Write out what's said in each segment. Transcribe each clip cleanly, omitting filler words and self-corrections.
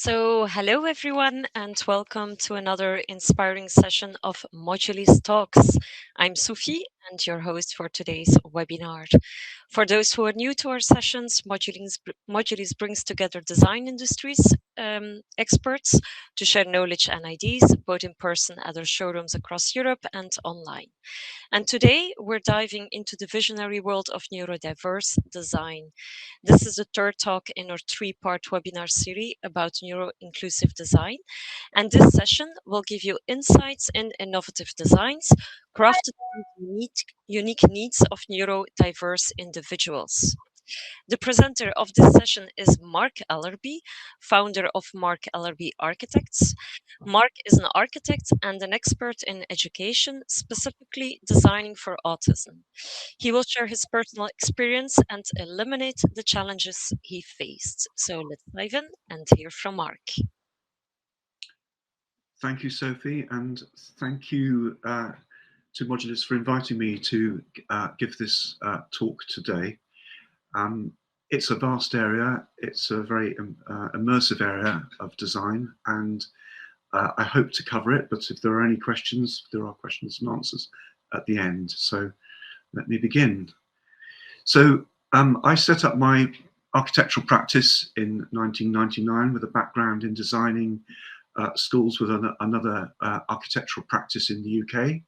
Hello everyone, and welcome to another inspiring session of Modulis Talks. I'm Sophie, and your host for today's webinar. For those who are new to our sessions, Modulis brings together design industries experts to share knowledge and ideas, both in person at our showrooms across Europe and online. And today we're diving into the visionary world of neurodiverse design. This is the third talk in our three-part webinar series about neuro-inclusive design. And this session will give you insights in innovative designs crafted to meet unique needs of neurodiverse individuals. The presenter of this session is Mark Ellerby, founder of Mark Ellerby Architects. Mark is an architect and an expert in education, specifically designing for autism. He will share his personal experience and eliminate the challenges he faced. So let's dive in and hear from Mark. Thank you, Sophie, and thank you to Modulis for inviting me to give this talk today. It's a vast area, it's a very immersive area of design, and I hope to cover it, but if there are any questions, there are questions and answers at the end. So let me begin. So I set up my architectural practice in 1999 with a background in designing schools with another architectural practice in the UK.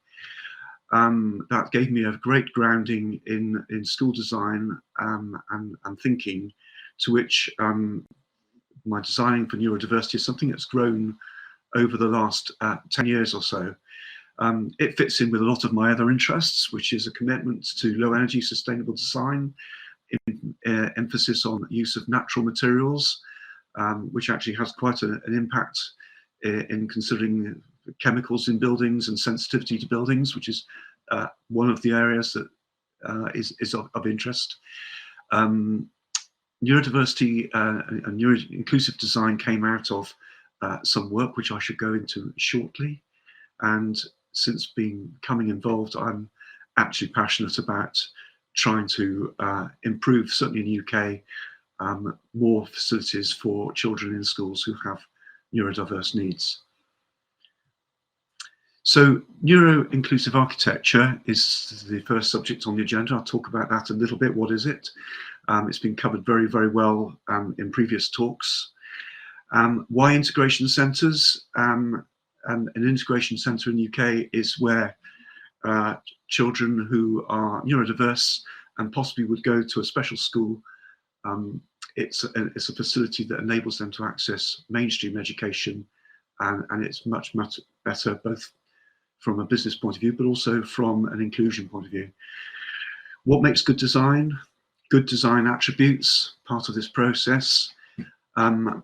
That gave me a great grounding in school design and thinking, to which my designing for neurodiversity is something that's grown over the last 10 years or so. It fits in with a lot of my other interests, which is a commitment to low energy sustainable design, emphasis on use of natural materials, which actually has quite an impact in considering chemicals in buildings and sensitivity to buildings, which is one of the areas that is of interest. Neurodiversity and neuro-inclusive design came out of some work which I should go into shortly. And since becoming involved, I'm actually passionate about trying to improve, certainly in the UK, more facilities for children in schools who have neurodiverse needs. So neuro-inclusive architecture is the first subject on the agenda. I'll talk about that a little bit. What is it? It's been covered very, very well in previous talks. Why integration centres? And an integration centre in the UK is where children who are neurodiverse and possibly would go to a special school, it's a facility that enables them to access mainstream education, and it's much, much better both from a business point of view, but also from an inclusion point of view. What makes good design? Good design attributes, part of this process. I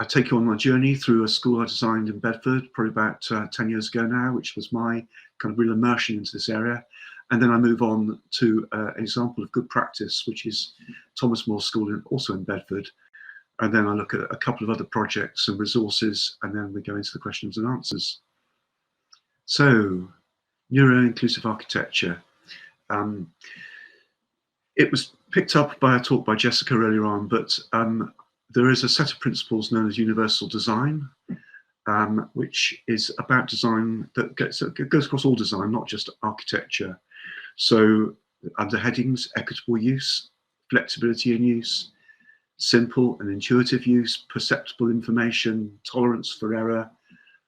take you on my journey through a school I designed in Bedford, probably about 10 years ago now, which was my kind of real immersion into this area. And then I move on to an example of good practice, which is Thomas More School, also in Bedford. And then I look at a couple of other projects and resources, and then we go into the questions and answers. So, neuro-inclusive architecture. It was picked up by a talk by Jessica earlier on, but there is a set of principles known as universal design, which is about design that goes across all design, not just architecture. So under headings, equitable use, flexibility in use, simple and intuitive use, perceptible information, tolerance for error,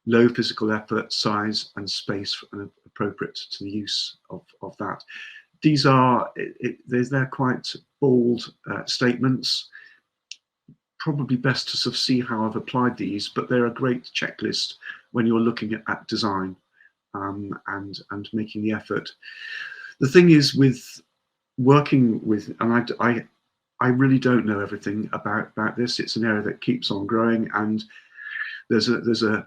low physical effort, size and space appropriate to the use of that. These are, they're quite bold statements. Probably best to sort of see how I've applied these, but they're a great checklist when you're looking at design and making the effort. The thing is with working with, and I really don't know everything about this. It's an area that keeps on growing, and there's a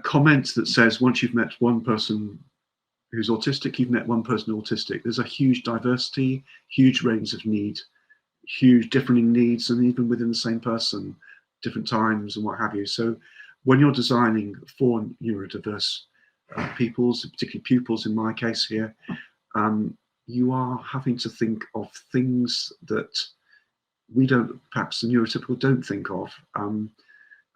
comment that says once you've met one person who's autistic, you've met one person autistic. There's a huge diversity, huge range of need, huge differing needs, and even within the same person, different times and what have you. So when you're designing for neurodiverse peoples, particularly pupils in my case here, you are having to think of things that we don't, perhaps the neurotypical don't think of.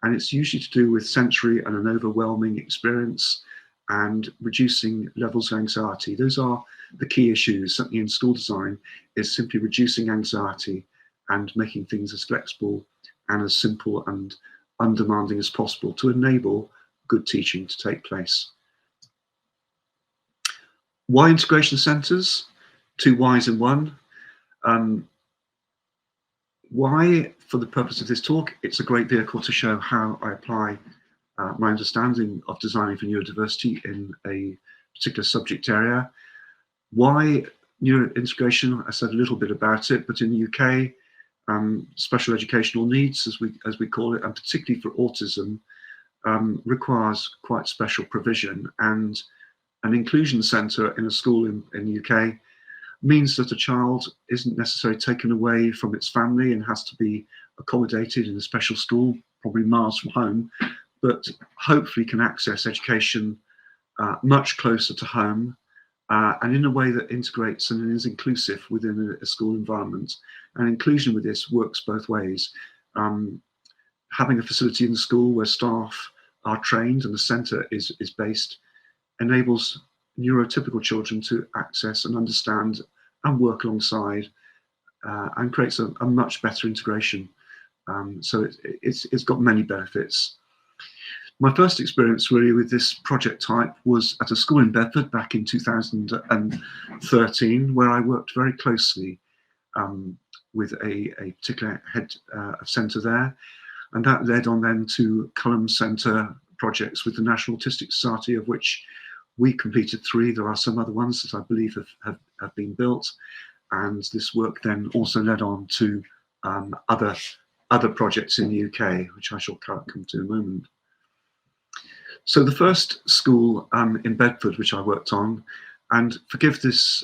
And it's usually to do with sensory and an overwhelming experience and reducing levels of anxiety. Those are the key issues, certainly in school design, is simply reducing anxiety and making things as flexible and as simple and undemanding as possible to enable good teaching to take place. Why integration centres? 2 whys in one. Why, for the purpose of this talk, it's a great vehicle to show how I apply my understanding of designing for neurodiversity in a particular subject area. Why neurointegration? I said a little bit about it, but in the UK, special educational needs, as we call it, and particularly for autism, requires quite special provision. And an inclusion centre in a school in the UK means that a child isn't necessarily taken away from its family and has to be accommodated in a special school, probably miles from home, but hopefully can access education much closer to home and in a way that integrates and is inclusive within a school environment. And inclusion with this works both ways. Having a facility in the school where staff are trained and the centre is based enables neurotypical children to access and understand and work alongside and creates a much better integration. So it's got many benefits. My first experience really with this project type was at a school in Bedford back in 2013, where I worked very closely with a particular head of centre there. And that led on then to Culham Centre projects with the National Autistic Society, of which we completed 3. There are some other ones that I believe have been built. And this work then also led on to other projects in the UK, which I shall come to in a moment. So the first school in Bedford, which I worked on, and forgive this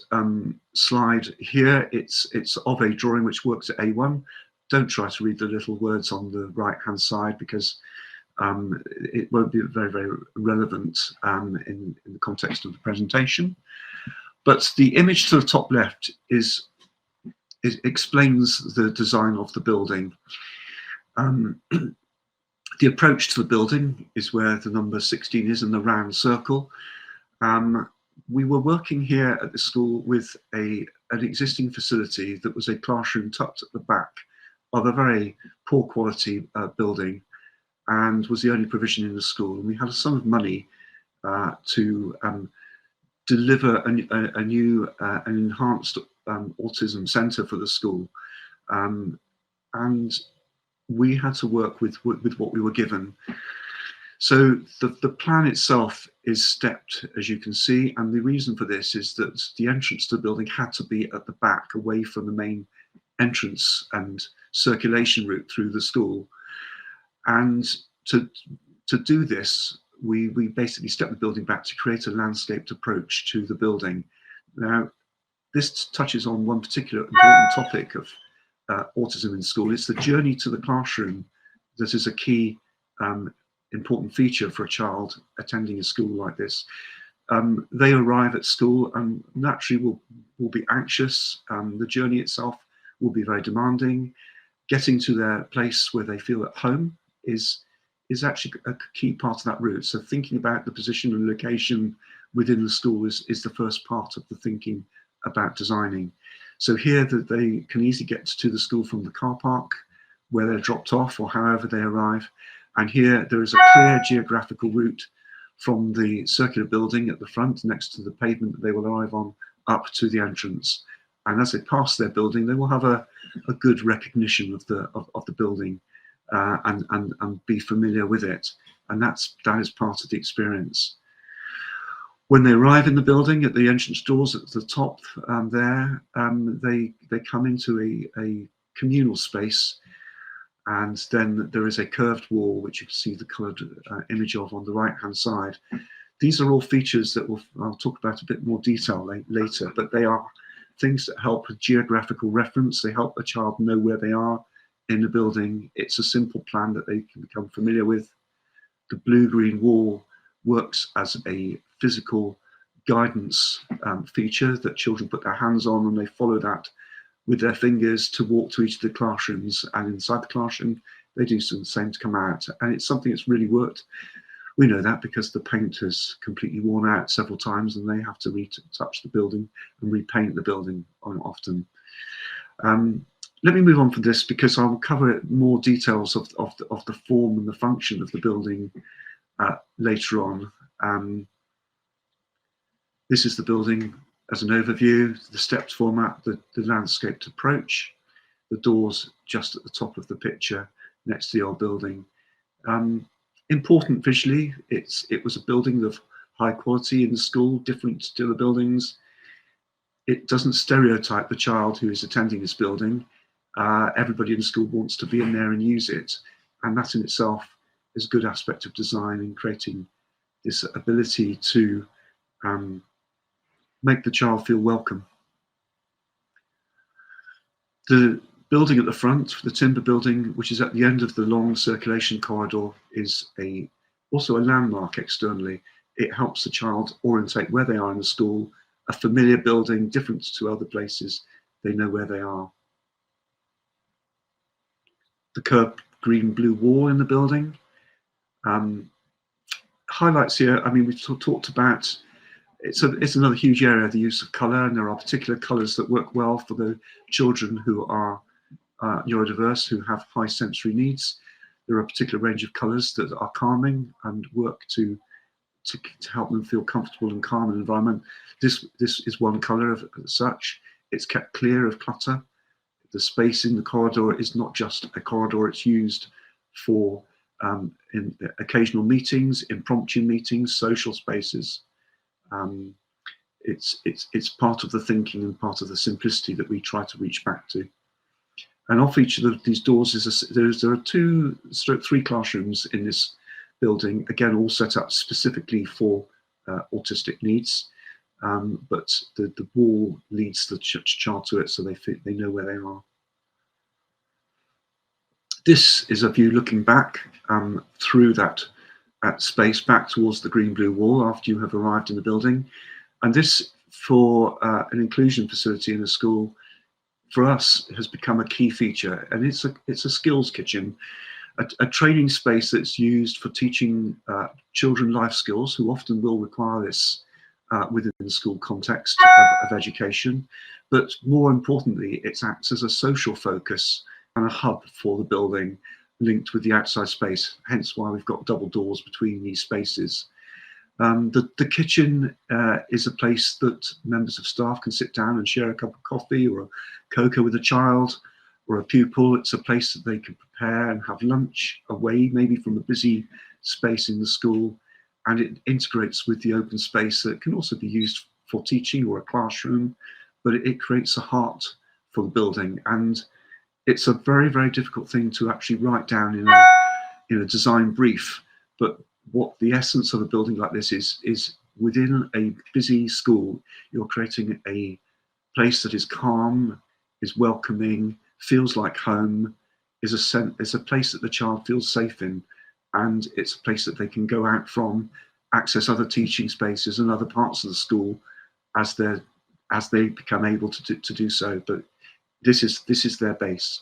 slide here, it's of a drawing which works at A1. Don't try to read the little words on the right-hand side because it won't be very, very relevant in the context of the presentation. But the image to the top left explains the design of the building. The approach to the building is where the number 16 is in the round circle. We were working here at the school with an existing facility that was a classroom tucked at the back of a very poor quality building, and was the only provision in the school. And we had a sum of money to deliver a new an enhanced autism centre for the school, and we had to work with what we were given. So the plan itself is stepped, as you can see, and the reason for this is that the entrance to the building had to be at the back, away from the main entrance and circulation route through the school. And to do this, we basically stepped the building back to create a landscaped approach to the building. Now, this touches on one particular important topic of autism in school. It's the journey to the classroom that is a key important feature for a child attending a school like this. They arrive at school and naturally will be anxious. The journey itself will be very demanding. Getting to their place where they feel at home is actually a key part of that route. So thinking about the position and location within the school is the first part of the thinking about designing. So here that they can easily get to the school from the car park where they're dropped off or however they arrive. And here there is a clear geographical route from the circular building at the front next to the pavement that they will arrive on up to the entrance. And as they pass their building, they will have a good recognition of the building and be familiar with it. And that is part of the experience. When they arrive in the building at the entrance doors at the top there, they come into a communal space, and then there is a curved wall which you can see the coloured image of on the right hand side. These are all features that I'll talk about a bit more detail later, but they are things that help with geographical reference. They help the child know where they are in the building. It's a simple plan that they can become familiar with. The blue-green wall works as a physical guidance feature that children put their hands on, and they follow that with their fingers to walk to each of the classrooms. And inside the classroom, they do the same to come out. And it's something that's really worked. We know that because the paint has completely worn out several times and they have to retouch the building and repaint the building often. Let me move on from this because I will cover more details of the form and the function of the building later on. This is the building as an overview, the stepped format, the landscaped approach, the doors just at the top of the picture next to the old building. Important visually, it was a building of high quality in the school, different to the buildings. It doesn't stereotype the child who is attending this building. Everybody in the school wants to be in there and use it. And that in itself is a good aspect of design in creating this ability to make the child feel welcome. The building at the front, the timber building, which is at the end of the long circulation corridor, is also a landmark externally. It helps the child orientate where they are in the school, a familiar building, different to other places. They know where they are. The curved green-blue wall in the building. Highlights here, I mean, we've talked about, it's another huge area, the use of colour, and there are particular colours that work well for the children who are neurodiverse, who have high sensory needs. There are a particular range of colours that are calming and work to help them feel comfortable and calm in the environment. This is one colour of such. It's kept clear of clutter. The space in the corridor is not just a corridor, it's used for in occasional meetings, impromptu meetings, social spaces. It's part of the thinking and part of the simplicity that we try to reach back to. And off each of these doors there are 2-3 classrooms in this building, again all set up specifically for autistic needs, but the wall leads the child to it, so they know where they are. This is a view looking back through that space back towards the green-blue wall after you have arrived in the building. And this, for an inclusion facility in a school, for us has become a key feature. And it's a skills kitchen, a training space that's used for teaching children life skills who often will require this within the school context of education. But more importantly, it acts as a social focus and a hub for the building linked with the outside space, hence why we've got double doors between these spaces. The kitchen is a place that members of staff can sit down and share a cup of coffee or a cocoa with a child or a pupil. It's a place that they can prepare and have lunch away, maybe from the busy space in the school, and it integrates with the open space that can also be used for teaching or a classroom, but it creates a heart for the building. And it's a very, very difficult thing to actually write down in a design brief, but what the essence of a building like this is within a busy school, you're creating a place that is calm, is welcoming, feels like home, is a place that the child feels safe in, and it's a place that they can go out from, access other teaching spaces and other parts of the school as they become able to do so. But this is their base.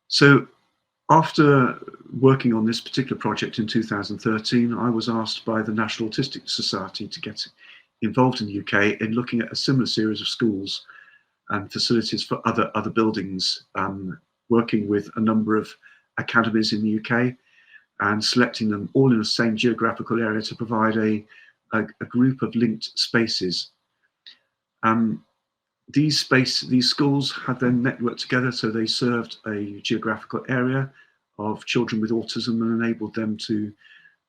So after working on this particular project in 2013, I was asked by the National Autistic Society to get involved in the UK in looking at a similar series of schools and facilities for other buildings, working with a number of academies in the UK and selecting them all in the same geographical area to provide a group of linked spaces. These schools had then networked together, so they served a geographical area of children with autism and enabled them to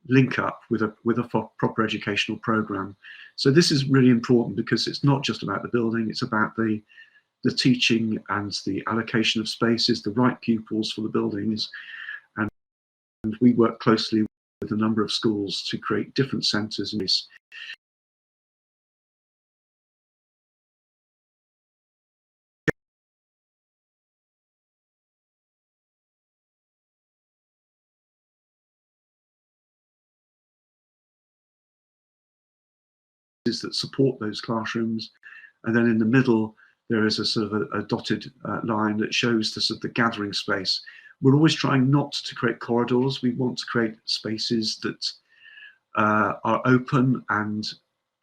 link up with a proper educational program. So this is really important because it's not just about the building, it's about the teaching and the allocation of spaces, the right pupils for the buildings. And we work closely with a number of schools to create different centres in this. That support those classrooms, and then in the middle there is a sort of a dotted line that shows the sort of the gathering space. We're always trying not to create corridors. We want to create spaces that are open and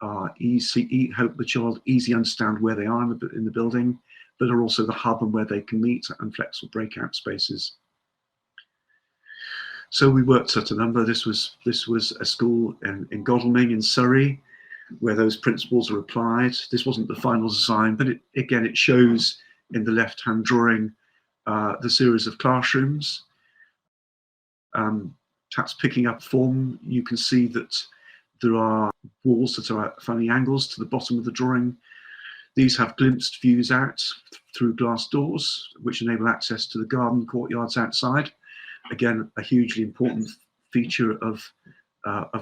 are easy, help the child easily understand where they are in the building, but are also the hub and where they can meet, and flexible breakout spaces. So we worked at a number. This was a school in Godalming in Surrey, where those principles are applied. This wasn't the final design, but it shows in the left-hand drawing the series of classrooms. Perhaps picking up form, you can see that there are walls that are at funny angles to the bottom of the drawing. These have glimpsed views out through glass doors, which enable access to the garden courtyards outside. Again, a hugely important feature of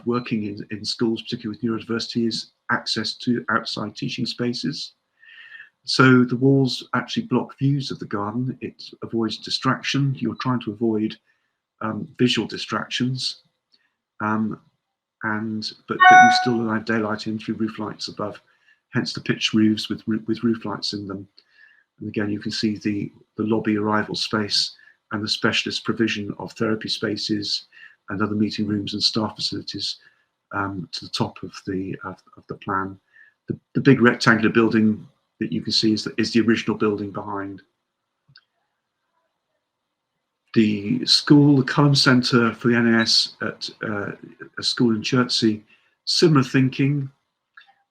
working in schools, particularly with neurodiversity, is access to outside teaching spaces. So the walls actually block views of the garden. It avoids distraction. You're trying to avoid visual distractions, but you still allow daylight in through roof lights above, hence the pitched roofs with roof lights in them. And again, you can see the lobby arrival space and the specialist provision of therapy spaces and other meeting rooms and staff facilities to the top of the plan. The big rectangular building that you can see is the original building behind. The school, the Cullum Centre for the NAS at a school in Chertsey, similar thinking,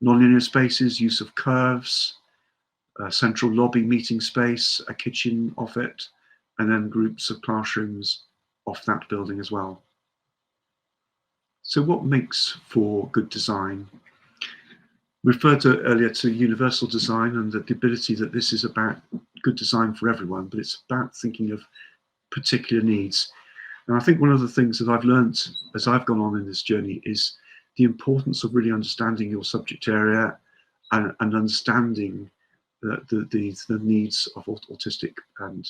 non-linear spaces, use of curves, a central lobby meeting space, a kitchen off it, and then groups of classrooms off that building as well. So what makes for good design? Referred earlier to universal design and the ability that this is about good design for everyone, but it's about thinking of particular needs. And I think one of the things that I've learned as I've gone on in this journey is the importance of really understanding your subject area and understanding the needs of autistic and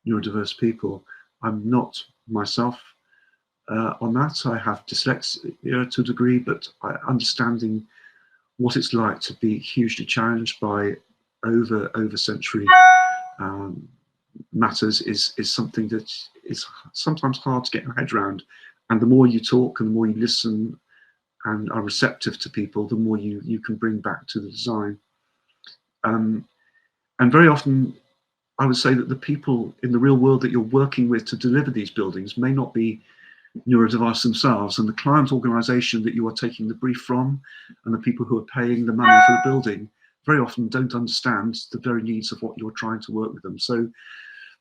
neurodiverse people. I'm not myself on that. I have dyslexia to a degree, but understanding what it's like to be hugely challenged by over sensory matters is something that is sometimes hard to get your head around. And the more you talk and the more you listen and are receptive to people, the more you can bring back to the design. And very often, I would say that the people in the real world that you're working with to deliver these buildings may not be neurodiverse themselves, and the client organisation that you are taking the brief from and the people who are paying the money for the building very often don't understand the very needs of what you're trying to work with them. So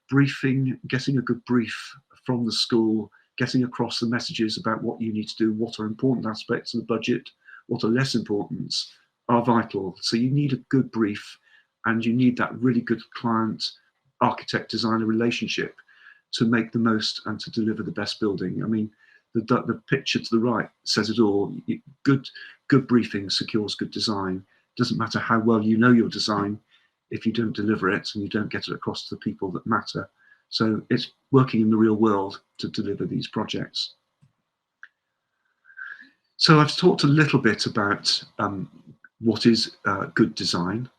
briefing, getting a good brief from the school, getting across the messages about what you need to do, what are important aspects of the budget, what are less important, are vital. So you need a good brief, and you need that really good client architect designer relationship to make the most and to deliver the best building. I mean, the picture to the right says it all. Good briefing secures good design. Doesn't matter how well you know your design if you don't deliver it and you don't get it across to the people that matter. So it's working in the real world to deliver these projects. So I've talked a little bit about what is good design.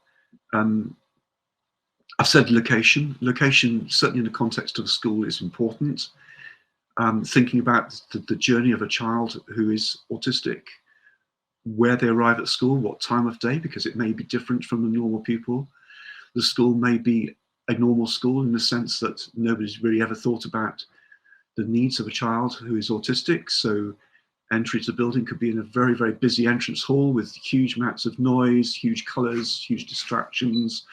I've said location. Location, certainly in the context of a school, is important. Thinking about the journey of a child who is autistic, where they arrive at school, what time of day, because it may be different from the normal pupil. The school may be a normal school in the sense that nobody's really ever thought about the needs of a child who is autistic. So entry to the building could be in a very, very busy entrance hall with huge amounts of noise, huge colours, huge distractions,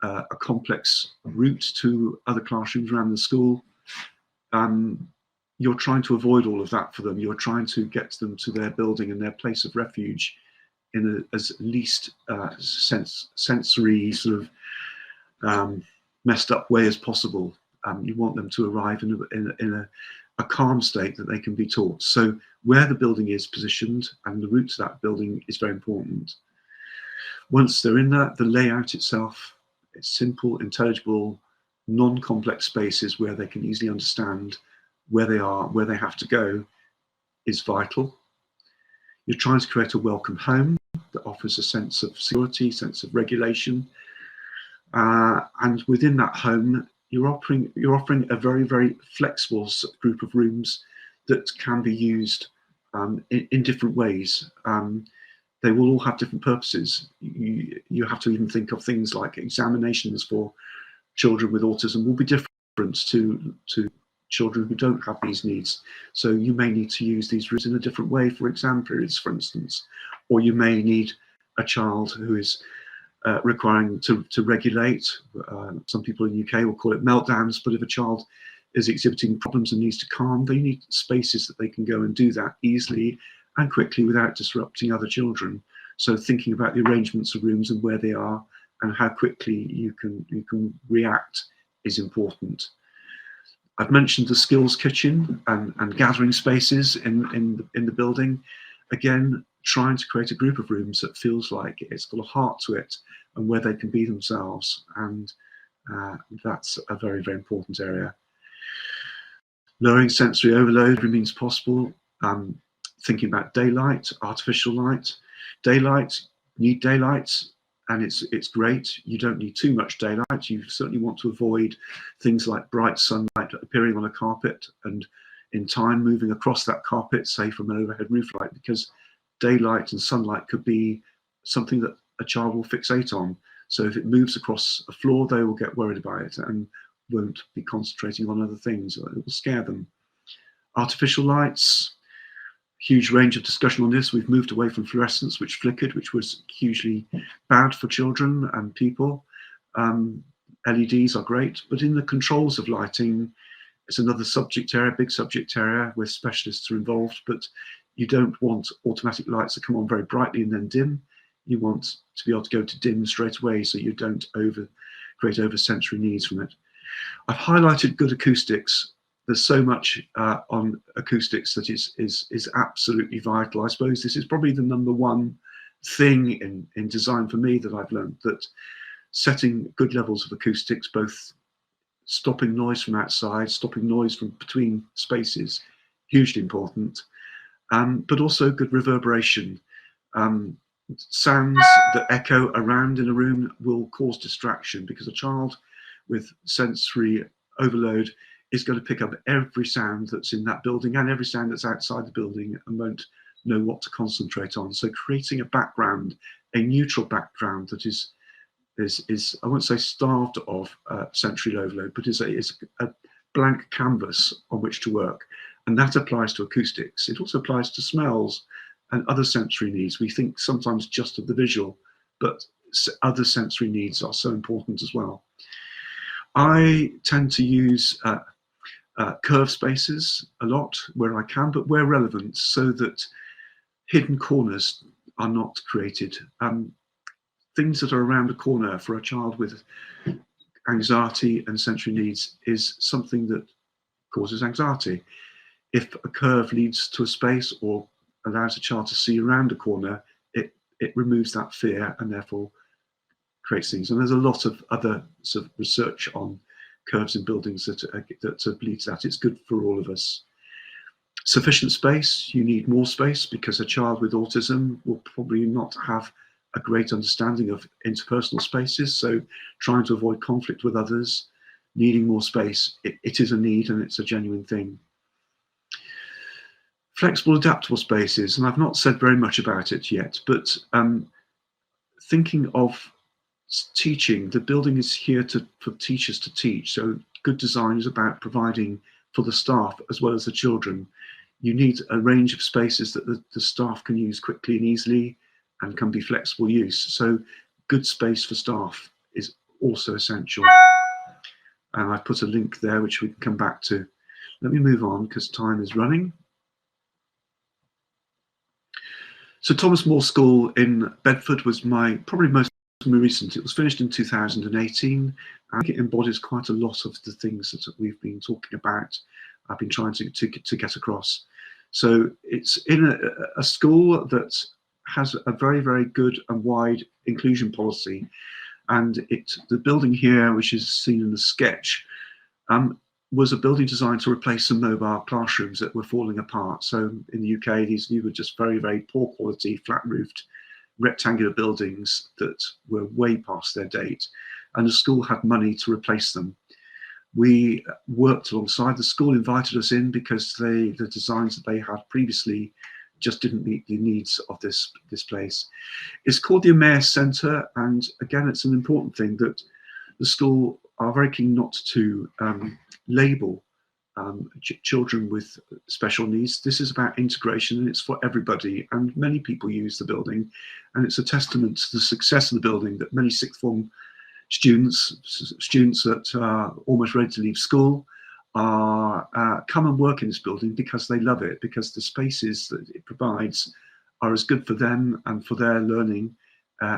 a complex route to other classrooms around the school. You're trying to avoid all of that for them. You're trying to get them to their building and their place of refuge in as least sensory sort of messed up way as possible. You want them to arrive in a calm state that they can be taught. So where the building is positioned and the route to that building is very important. Once they're in that, the layout itself, it's simple, intelligible, non-complex spaces where they can easily understand where they are, where they have to go, is vital. You're trying to create a welcome home that offers a sense of security, sense of regulation. And within that home, you're offering a very, very flexible group of rooms that can be used in different ways. They will all have different purposes. You have to even think of things like examinations for children with autism will be different to children who don't have these needs. So you may need to use these rooms in a different way for exam periods, for instance, or you may need a child who is requiring to regulate. Some people in the UK will call it meltdowns, but if a child is exhibiting problems and needs to calm, they need spaces that they can go and do that easily and quickly without disrupting other children. So thinking about the arrangements of rooms and where they are and how quickly you can react is important. I've mentioned the skills kitchen and gathering spaces in the building. Again, trying to create a group of rooms that feels like it's got a heart to it and where they can be themselves. And that's a very, very important area. Lowering sensory overload remains possible. Thinking about daylight, artificial light. Daylight, need daylight, and it's great. You don't need too much daylight. You certainly want to avoid things like bright sunlight appearing on a carpet and in time moving across that carpet, say from an overhead roof light, because daylight and sunlight could be something that a child will fixate on. So if it moves across a floor, they will get worried about it and won't be concentrating on other things. It will scare them. Artificial lights, huge range of discussion on this. We've moved away from fluorescence, which flickered, which was hugely bad for children and people. LEDs are great, but in the controls of lighting, it's another subject area, big subject area where specialists are involved, but you don't want automatic lights that come on very brightly and then dim. You want to be able to go to dim straight away so you don't create over-sensory needs from it. I've highlighted good acoustics. There's so much on acoustics that is absolutely vital. I suppose this is probably the number one thing in design for me that I've learned, that setting good levels of acoustics, both stopping noise from outside, stopping noise from between spaces, hugely important, but also good reverberation. Sounds that echo around in a room will cause distraction because a child with sensory overload is going to pick up every sound that's in that building and every sound that's outside the building and won't know what to concentrate on. So creating a background, a neutral background that is I won't say starved of sensory overload, but is a blank canvas on which to work. And that applies to acoustics. It also applies to smells and other sensory needs. We think sometimes just of the visual, but other sensory needs are so important as well. I tend to use curved spaces a lot where I can, but where relevant, so that hidden corners are not created. Things that are around a corner for a child with anxiety and sensory needs is something that causes anxiety. If a curve leads to a space or allows a child to see around a corner, it removes that fear and therefore creates things. And there's a lot of other sort of research on curves in buildings that leads that. It's good for all of us. Sufficient space, you need more space because a child with autism will probably not have a great understanding of interpersonal spaces. So trying to avoid conflict with others, needing more space, it is a need and it's a genuine thing. Flexible, adaptable spaces, and I've not said very much about it yet, but thinking of teaching, the building is here for teachers to teach. So good design is about providing for the staff as well as the children. You need a range of spaces that the staff can use quickly and easily and can be flexible use. So good space for staff is also essential. And I've put a link there which we can come back to. Let me move on because time is running. So Thomas More School in Bedford was probably most recent. It was finished in 2018 and it embodies quite a lot of the things that we've been talking about. I've been trying to get across. So it's in a school that has a very, very good and wide inclusion policy. And the building here, which is seen in the sketch, was a building designed to replace some mobile classrooms that were falling apart. So in the UK, these were just very, very poor quality, flat roofed, rectangular buildings that were way past their date. and the school had money to replace them. We worked alongside. The school invited us in because the designs that they had previously just didn't meet the needs of this place. It's called the Emmaus Centre, and again, it's an important thing that the school are very keen not to label children with special needs. This is about integration, and it's for everybody, and many people use the building, and it's a testament to the success of the building that many sixth form students that are almost ready to leave school are come and work in this building because they love it, because the spaces that it provides are as good for them and for their learning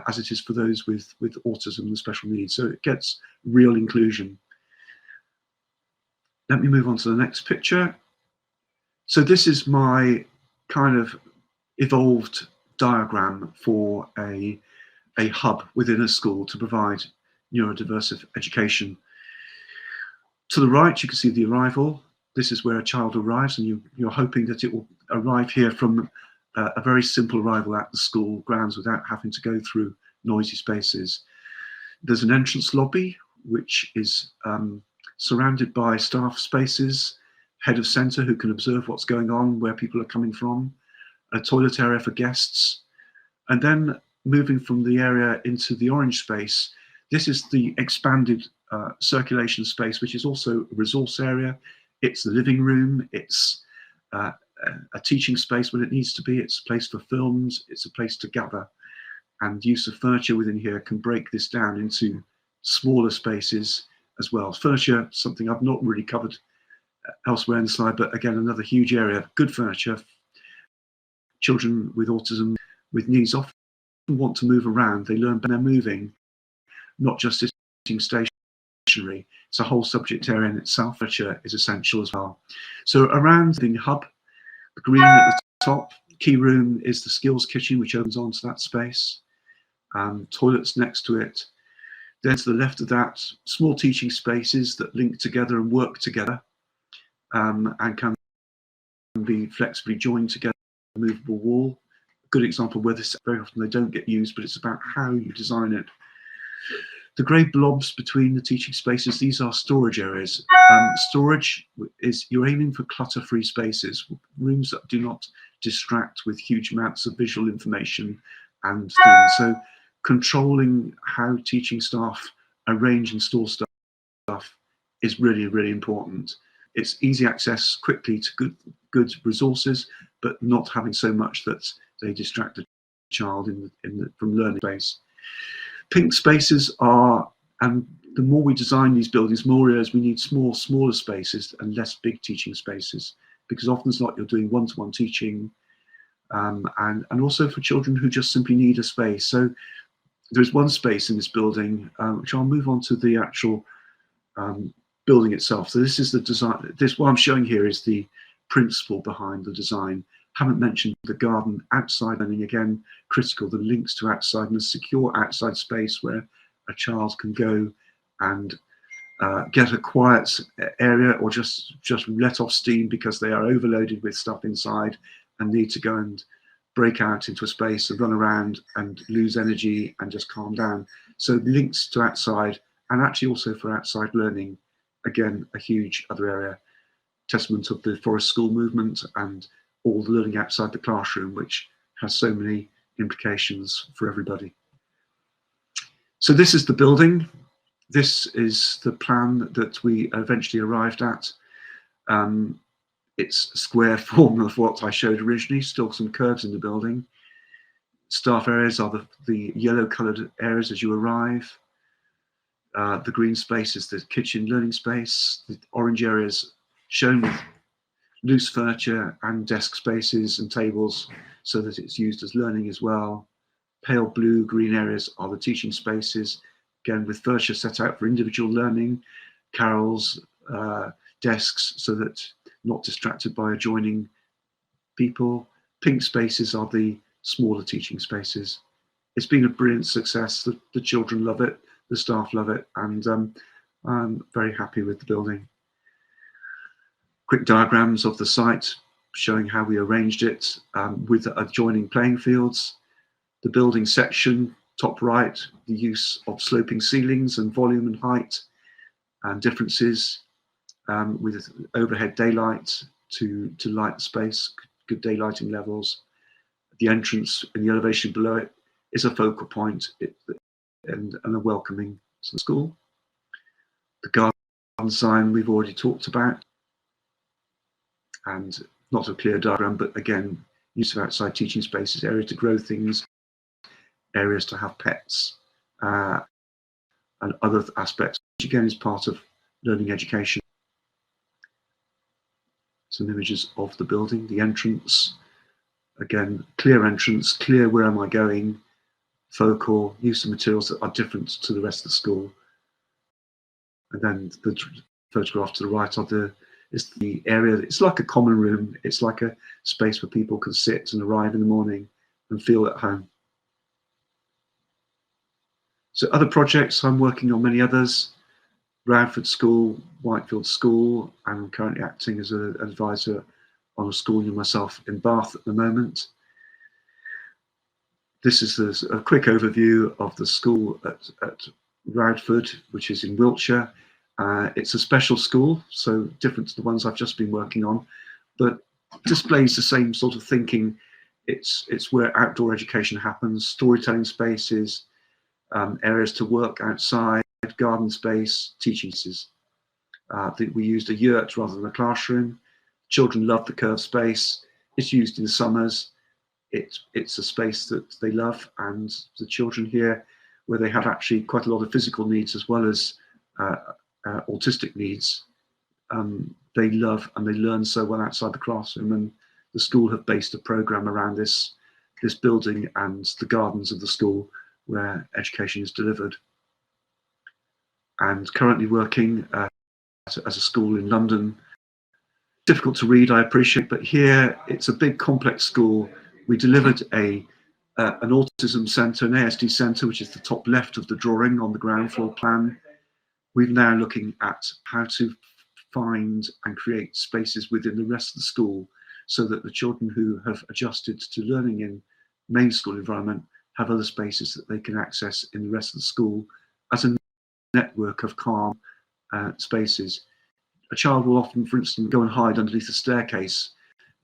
as it is for those with autism and special needs. So it gets real inclusion. Let me move on to the next picture. So this is my kind of evolved diagram for a hub within a school to provide neurodiverse education. To the right, you can see the arrival. This is where a child arrives, and you're hoping that it will arrive here from a very simple arrival at the school grounds without having to go through noisy spaces. There's an entrance lobby, which is surrounded by staff spaces, head of centre who can observe what's going on, where people are coming from, a toilet area for guests, and then moving from the area into the orange space. This is the expanded circulation space, which is also a resource area. It's the living room, it's a teaching space when it needs to be, it's a place for films, it's a place to gather, and use of furniture within here can break this down into smaller spaces as well. Furniture, something I've not really covered elsewhere in the slide, but again, another huge area. Good furniture. Children with autism, with needs, often want to move around. They learn when they're moving, not just sitting stationary. It's a whole subject area in itself. Furniture is essential as well. So around the hub, the green at the top, key room is the skills kitchen, which opens onto that space. Toilets next to it. Then to the left of that, small teaching spaces that link together and work together, and can be flexibly joined together. A movable wall. A good example where this very often they don't get used, but it's about how you design it. The grey blobs between the teaching spaces, these are storage areas. Storage is, you're aiming for clutter-free spaces, rooms that do not distract with huge amounts of visual information and things. So controlling how teaching staff arrange and store stuff is really, really important. It's easy access quickly to good resources, but not having so much that they distract the child from learning space. Pink spaces are, and the more we design these buildings, more areas we need smaller spaces and less big teaching spaces, because often it's not you're doing one-to-one teaching, and also for children who just simply need a space. So there's one space in this building, which I'll move on to the actual building itself. So this is the design. What I'm showing here is the principle behind the design. Haven't mentioned the garden, outside learning, again critical, the links to outside and a secure outside space where a child can go and get a quiet area, or just let off steam because they are overloaded with stuff inside and need to go and break out into a space and run around and lose energy and just calm down. So links to outside, and actually also for outside learning, again a huge other area, testament of the Forest School movement and all the learning outside the classroom, which has so many implications for everybody. So this is the building. This is the plan that we eventually arrived at. It's a square form of what I showed originally, still some curves in the building. Staff areas are the yellow coloured areas as you arrive. The green space is the kitchen learning space. The orange areas shown with loose furniture and desk spaces and tables so that it's used as learning as well. Pale blue, green areas are the teaching spaces, again with furniture set out for individual learning, carrels, desks, so that not distracted by adjoining people. Pink spaces are the smaller teaching spaces. It's been a brilliant success. The children love it, the staff love it, and I'm very happy with the building. Quick diagrams of the site showing how we arranged it with adjoining playing fields. The building section top right, the use of sloping ceilings and volume and height and differences with overhead daylight to light the space, good daylighting levels. The entrance and the elevation below it is a focal point and a welcoming to the school. The garden design we've already talked about, and not a clear diagram, but again, use of outside teaching spaces, area to grow things, areas to have pets, and other aspects, which again is part of learning education. Some images of the building, the entrance, again, clear entrance, clear where am I going, focal, use of materials that are different to the rest of the school. And then the photograph to the right is the area. It's like a common room. It's like a space where people can sit and arrive in the morning and feel at home. So other projects, I'm working on many others. Bradford School, Whitefield School. I'm currently acting as an advisor on a school myself in Bath at the moment. This is a quick overview of the school at Radford, which is in Wiltshire. It's a special school, so different to the ones I've just been working on, but displays the same sort of thinking. It's where outdoor education happens, storytelling spaces, areas to work outside, garden space, teaching spaces. I think we used a yurt rather than a classroom. Children love the curved space. It's used in the summers. It's a space that they love, and the children here, where they have actually quite a lot of physical needs as well as autistic needs, they love and they learn so well outside the classroom, and the school have based a program around this building and the gardens of the school where education is delivered. And currently working as a school in London. Difficult to read, I appreciate, but here it's a big complex school. We delivered an autism centre, an ASD centre, which is the top left of the drawing on the ground floor plan. We're now looking at how to find and create spaces within the rest of the school so that the children who have adjusted to learning in main school environment have other spaces that they can access in the rest of the school as a network of calm spaces. A child will often, for instance, go and hide underneath a staircase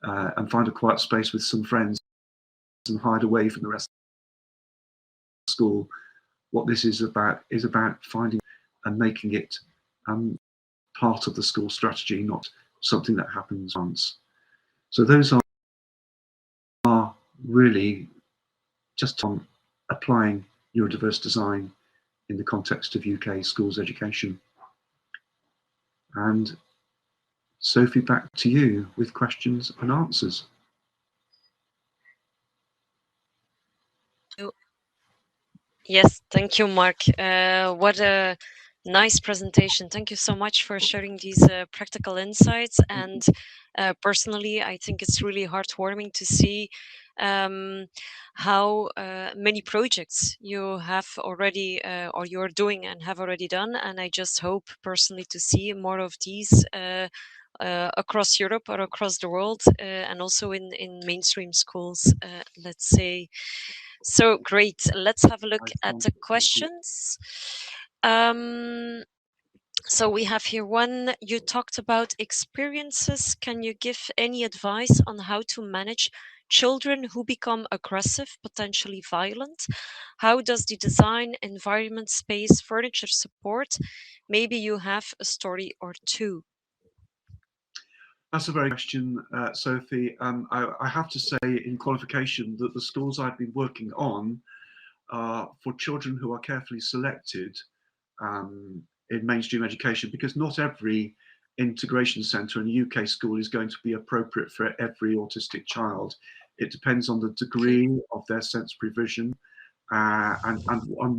and find a quiet space with some friends and hide away from the rest of the school. What this is about finding and making it part of the school strategy, not something that happens once. So those are really just on applying neurodiverse design in the context of UK schools education. And Sophie, back to you with questions and answers. Yes, thank you, Mark. What a nice presentation. Thank you so much for sharing these practical insights. And personally, I think it's really heartwarming to see how many projects you have already or you're doing and have already done. And I just hope personally to see more of these across Europe or across the world, and also in mainstream schools, let's say. So great. Let's have a look at the questions. So we have here one. You talked about experiences. Can you give any advice on how to manage children who become aggressive, potentially violent? How does the design, environment, space, furniture support? Maybe you have a story or two. That's a very good question, Sophie. I have to say in qualification that the schools I've been working on are for children who are carefully selected in mainstream education, because not every integration centre in a UK school is going to be appropriate for every autistic child. It depends on the degree of their sensory vision and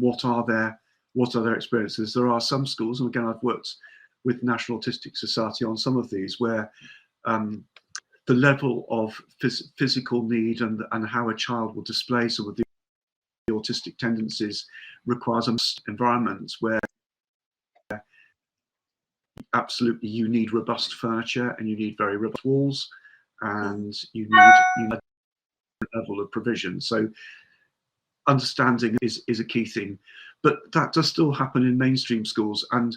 what are their experiences. There are some schools, and again, I've worked with National Autistic Society on some of these, where the level of physical need and how a child will display some of the autistic tendencies requires environments where absolutely you need robust furniture and you need very robust walls and you need a level of provision. So understanding is a key thing. But that does still happen in mainstream schools, and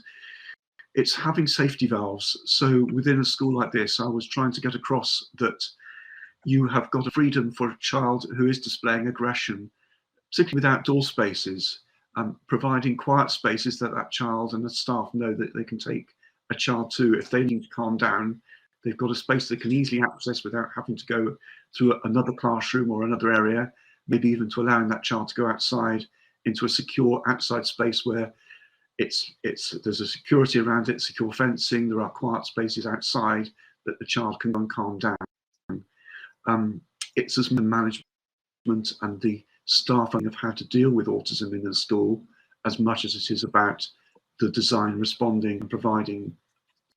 it's having safety valves. So within a school like this, I was trying to get across that you have got a freedom for a child who is displaying aggression, particularly with outdoor spaces, providing quiet spaces that that child and the staff know that they can take a child to. If they need to calm down, they've got a space they can easily access without having to go through another classroom or another area, maybe even to allowing that child to go outside into a secure outside space where there's a security around it, secure fencing, there are quiet spaces outside that the child can go and calm down. It's as management and the staffing of how to deal with autism in the school as much as it is about the design, responding and providing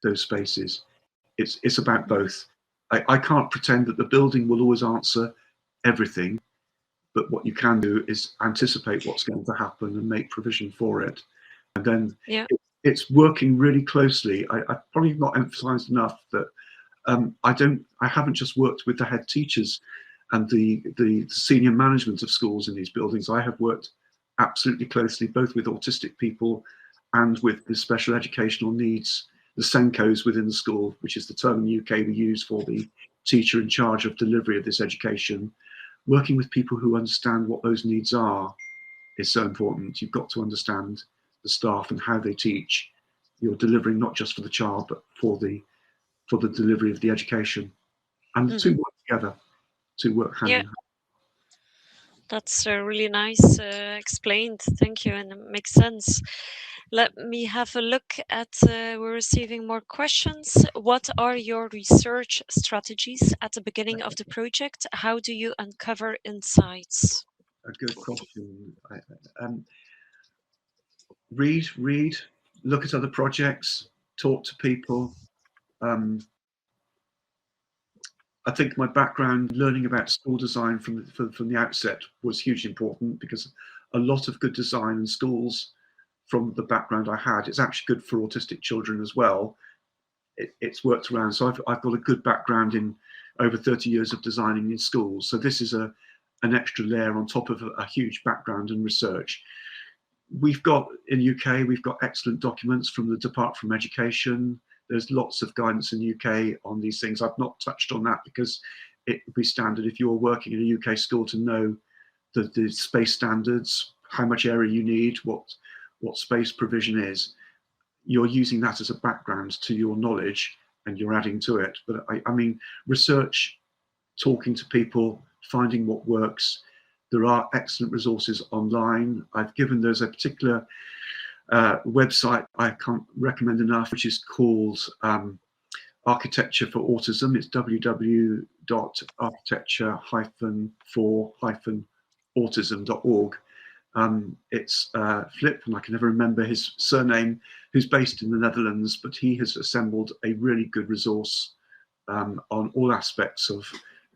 those spaces. It's about both. I can't pretend that the building will always answer everything, but what you can do is anticipate what's going to happen and make provision for it. And then it's working really closely. I've probably not emphasized enough that I haven't just worked with the head teachers and the senior management of schools in these buildings. I have worked absolutely closely both with autistic people and with the special educational needs, the SENCOs within the school, which is the term in the UK we use for the teacher in charge of delivery of this education. Working with people who understand what those needs are is so important. You've got to understand the staff and how they teach. You're delivering not just for the child, but for the delivery of the education. And the two work together, to work hand in hand. That's really nice explained. Thank you, and it makes sense. Let me have a look at, we're receiving more questions. What are your research strategies at the beginning of the project? How do you uncover insights? A good question. Read, look at other projects, talk to people. I think my background learning about school design from the outset was hugely important, because a lot of good design in schools from the background I had, it's actually good for autistic children as well. It's worked around. So I've got a good background in over 30 years of designing in schools. So this is an extra layer on top of a huge background in research. We've got, in the UK, we've got excellent documents from the Department for Education. There's lots of guidance in the UK on these things. I've not touched on that because it would be standard if you're working in a UK school to know the space standards, how much area you need, what space provision is. You're using that as a background to your knowledge and you're adding to it. But I mean, research, talking to people, finding what works. There are excellent resources online. There's a particular website I can't recommend enough, which is called Architecture for Autism. It's www.architecture-for-autism.org. It's Flip, and I can never remember his surname, who's based in the Netherlands, but he has assembled a really good resource on all aspects of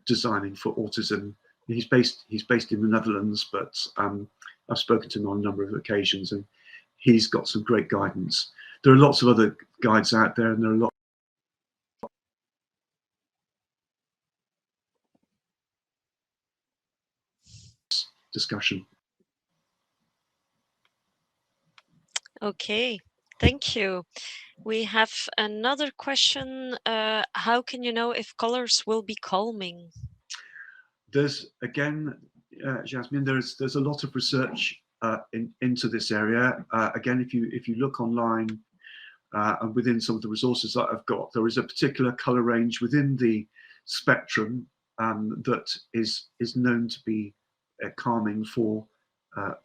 designing for autism. He's based in the Netherlands, but I've spoken to him on a number of occasions, and he's got some great guidance. There are lots of other guides out there, and there are a lot of discussion. Okay, thank you. We have another question. How can you know if colors will be calming? There's, again, Jasmine, there's a lot of research into this area. Again, if you look online and within some of the resources that I've got, there is a particular color range within the spectrum that is known to be calming for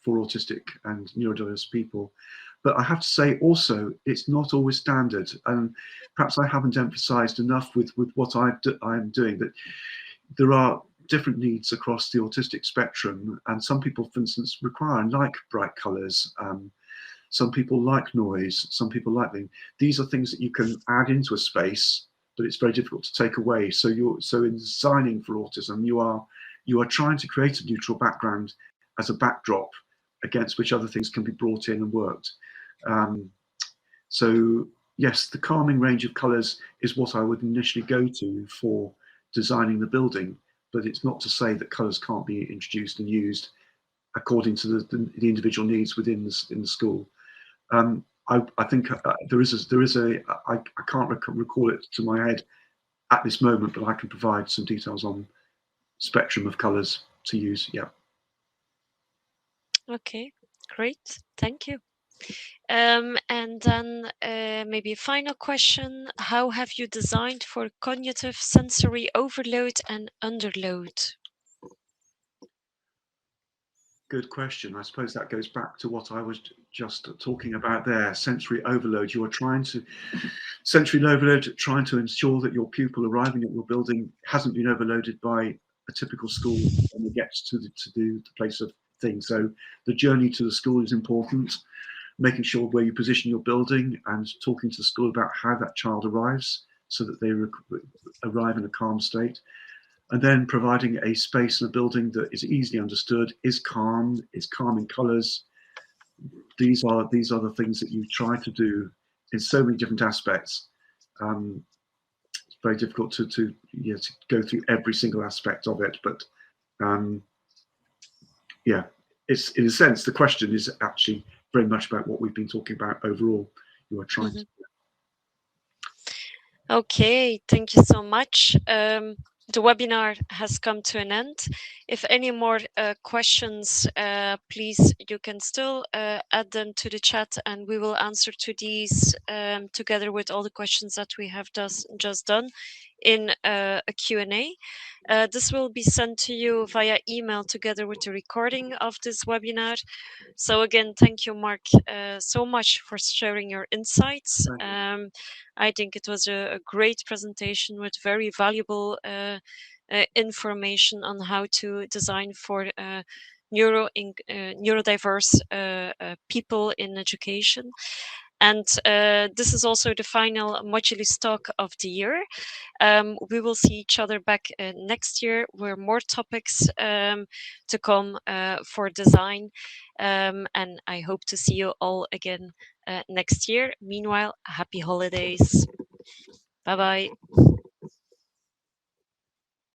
autistic and neurodiverse people. But I have to say also, it's not always standard, and perhaps I haven't emphasized enough with what I'm doing, that there are different needs across the autistic spectrum, and some people, for instance, require and like bright colors. Some people like noise, some people like them. These are things that you can add into a space, but it's very difficult to take away. So in designing for autism, you are trying to create a neutral background as a backdrop against which other things can be brought in and worked. So yes, the calming range of colors is what I would initially go to for designing the building, but it's not to say that colors can't be introduced and used according to the individual needs within in the school. I think I can't recall it to my head at this moment, but I can provide some details on spectrum of colours to use. Yeah. Okay, great. Thank you. And then maybe a final question. How have you designed for cognitive sensory overload and underload? Good question. I suppose that goes back to what I was just talking about there. Sensory overload. You are trying to sensory overload, trying to ensure that your pupil arriving at your building hasn't been overloaded by a typical school when it gets to the place of things. So the journey to the school is important. Making sure where you position your building and talking to the school about how that child arrives so that they arrive in a calm state. And then providing a space in a building that is easily understood, is calm in colours. These are the things that you try to do in so many different aspects. It's very difficult to go through every single aspect of it, but yeah, it's in a sense the question is actually very much about what we've been talking about overall. You are trying to. Okay, thank you so much. The webinar has come to an end. If any more questions, please, you can still add them to the chat and we will answer to these together with all the questions that we have just done in a Q&A. This will be sent to you via email together with the recording of this webinar. So again, thank you, Mark, so much for sharing your insights. I think it was a great presentation with very valuable information on how to design for neurodiverse people in education. And this is also the final Modulis talk of the year. We will see each other back next year with more topics to come for design. And I hope to see you all again next year. Meanwhile, happy holidays. Bye bye.